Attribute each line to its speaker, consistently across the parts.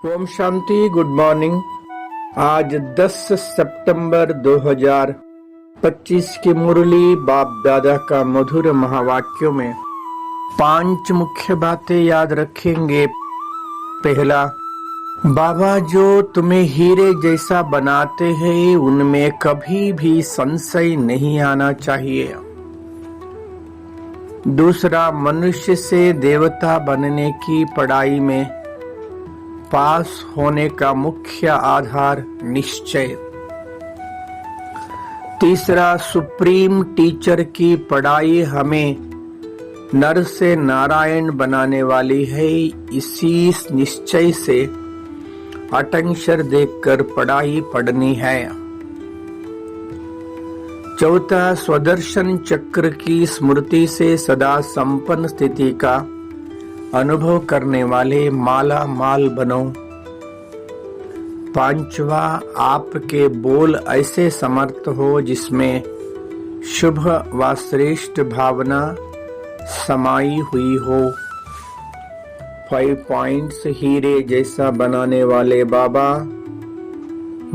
Speaker 1: Om Shanti. Good morning. आज 10 सितंबर 2025 की मुरली बाप दादा का मधुर महावाक्यों में 5 मुख्य बातें याद रखेंगे। पहला, बाबा जो तुम्हें हीरे जैसा बनाते हैं उनमें कभी भी संशय नहीं आना चाहिए। दूसरा, मनुष्य से देवता बनने की पढ़ाई में पास होने का मुख्य आधार निश्चय। तीसरा, सुप्रीम टीचर की पढ़ाई हमें नर से नारायण बनाने वाली है, इसी निश्चय से अटेंशन देखकर पढ़ाई पढ़नी है। चौथा, स्वदर्शन चक्र की स्मृति से सदा संपन्न स्थिति का अनुभव करने वाले माला माल बनो। पांचवा, आपके बोल ऐसे समर्थ हो जिसमें शुभ व श्रेष्ठ भावना समाई हुई हो। 5 पॉइंट्स। हीरे जैसा बनाने वाले बाबा,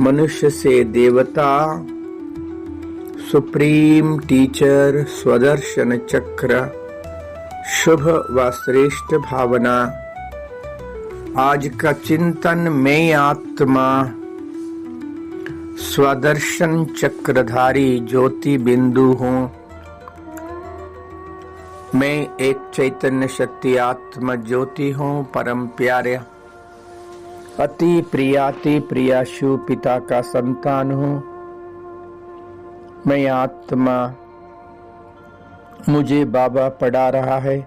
Speaker 1: मनुष्य से देवता, सुप्रीम टीचर, स्वदर्शन चक्र, शुभ व श्रेष्ठ भावना। आज का चिंतन, मैं आत्मा स्वदर्शन चक्रधारी ज्योति बिंदु हूँ। मैं एक चैतन्य शक्ति आत्मा ज्योति हूँ, परम प्यारे अति प्रियाशु पिता का संतान हूँ। मैं आत्मा, मुझे बाबा पढ़ा रहा है।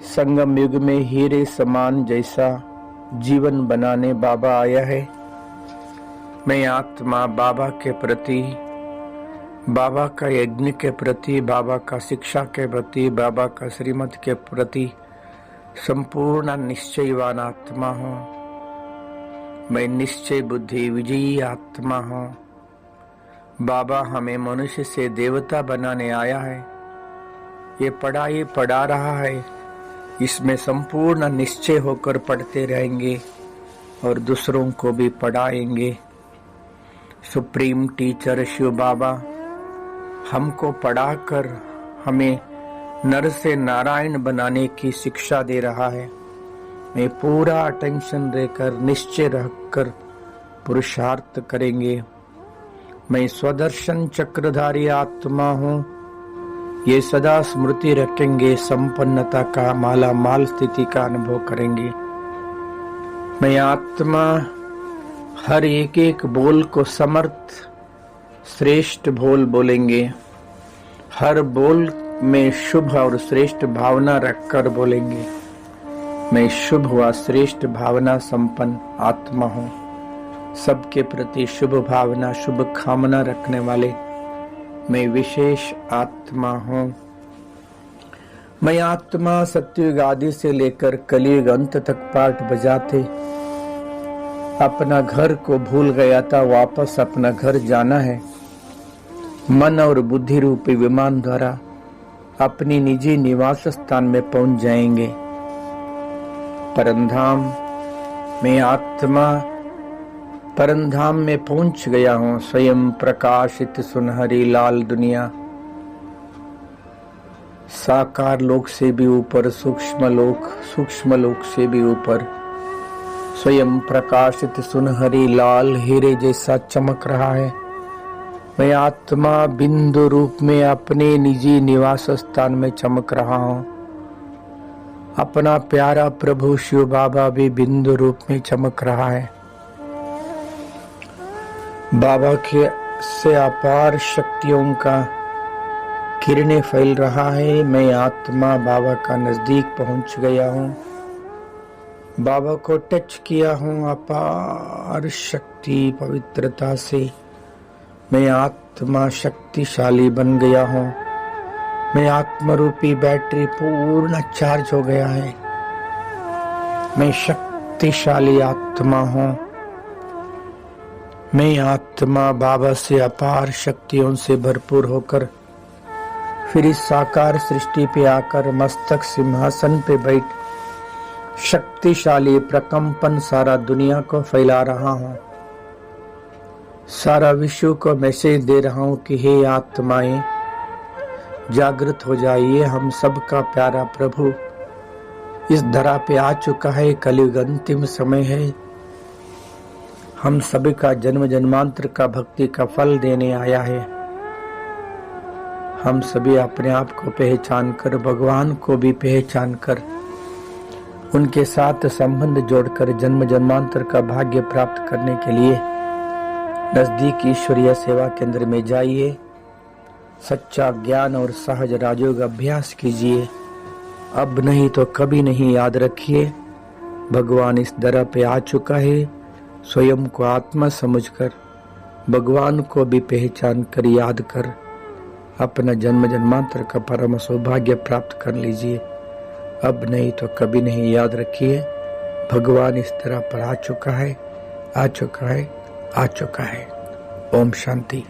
Speaker 1: संगम युग में हीरे समान जैसा जीवन बनाने बाबा आया है। मैं आत्मा बाबा के प्रति, बाबा का यज्ञ के प्रति, बाबा का शिक्षा के प्रति, बाबा का श्रीमत के प्रति संपूर्ण निश्चयवान आत्मा हूँ। मैं निश्चय बुद्धि विजयी आत्मा हूँ। बाबा हमें मनुष्य से देवता बनाने आया है। ये पढ़ाई पढ़ा रहा है, इसमें संपूर्ण निश्चय होकर पढ़ते रहेंगे और दूसरों को भी पढ़ाएंगे। सुप्रीम टीचर शिव बाबा हमको पढ़ाकर हमें नर से नारायण बनाने की शिक्षा दे रहा है। मैं पूरा अटेंशन देकर निश्चय रखकर पुरुषार्थ करेंगे। मैं स्वदर्शन चक्रधारी आत्मा हूँ, ये सदा स्मृति रखेंगे। संपन्नता का माला माल स्थिति का अनुभव करेंगे। मैं आत्मा हर एक बोल को समर्थ श्रेष्ठ बोल बोलेंगे। हर बोल में शुभ और श्रेष्ठ भावना रखकर बोलेंगे। मैं शुभ व श्रेष्ठ भावना संपन्न आत्मा हूँ। सबके प्रति शुभ भावना, शुभ कामना रखने वाले मैं विशेष आत्मा हूँ। मैं आत्मा सत्युग आदि से लेकर कलयुग अंत तक पाठ बजाते अपना घर को भूल गया था, वापस अपना घर जाना है। मन और बुद्धि रूपी विमान द्वारा अपनी निजी निवास स्थान में पहुंच जाएंगे। परमधाम, मैं आत्मा परमधाम में पहुंच गया हूँ। स्वयं प्रकाशित सुनहरी लाल दुनिया, साकार लोक से भी ऊपर, सूक्ष्म लोक से भी ऊपर स्वयं प्रकाशित सुनहरी लाल हीरे जैसा चमक रहा है। मैं आत्मा बिंदु रूप में अपने निजी निवास स्थान में चमक रहा हूँ। अपना प्यारा प्रभु शिव बाबा भी बिंदु रूप में चमक रहा है। बाबा के से अपार शक्तियों का किरणें फैल रहा है। मैं आत्मा बाबा का नजदीक पहुंच गया हूँ। बाबा को टच किया हूँ अपार शक्ति पवित्रता से। मैं आत्मा शक्तिशाली बन गया हूँ। मैं आत्मा रूपी बैटरी पूर्ण चार्ज हो गया है। मैं शक्तिशाली आत्मा हूँ। मैं आत्मा बाबा से अपार शक्तियों से भरपूर होकर फिर इस साकार सृष्टि पे आकर मस्तक सिंहासन पे बैठ शक्तिशाली प्रकंपन सारा दुनिया को फैला रहा हूं। सारा विश्व को मैसेज दे रहा हूं कि हे आत्माएं, जागृत हो जाइए। हम सबका प्यारा प्रभु इस धरा पे आ चुका है। कलयुग अंतिम समय है। हम सभी का जन्म जन्मांतर का भक्ति का फल देने आया है। हम सभी अपने आप को पहचान कर, भगवान को भी पहचान कर, उनके साथ संबंध जोड़कर जन्म जन्मांतर का भाग्य प्राप्त करने के लिए नजदीक ईश्वरीय सेवा केंद्र में जाइए। सच्चा ज्ञान और सहज राजयोग अभ्यास कीजिए। अब नहीं तो कभी नहीं, याद रखिए भगवान इस दर पे आ चुका है। स्वयं को आत्मा समझकर, भगवान को भी पहचान कर, याद कर अपना जन्म जन्मांतर का परम सौभाग्य प्राप्त कर लीजिए। अब नहीं तो कभी नहीं, याद रखिए भगवान इस तरह पर आ चुका है, आ चुका है, आ चुका है। ओम शांति।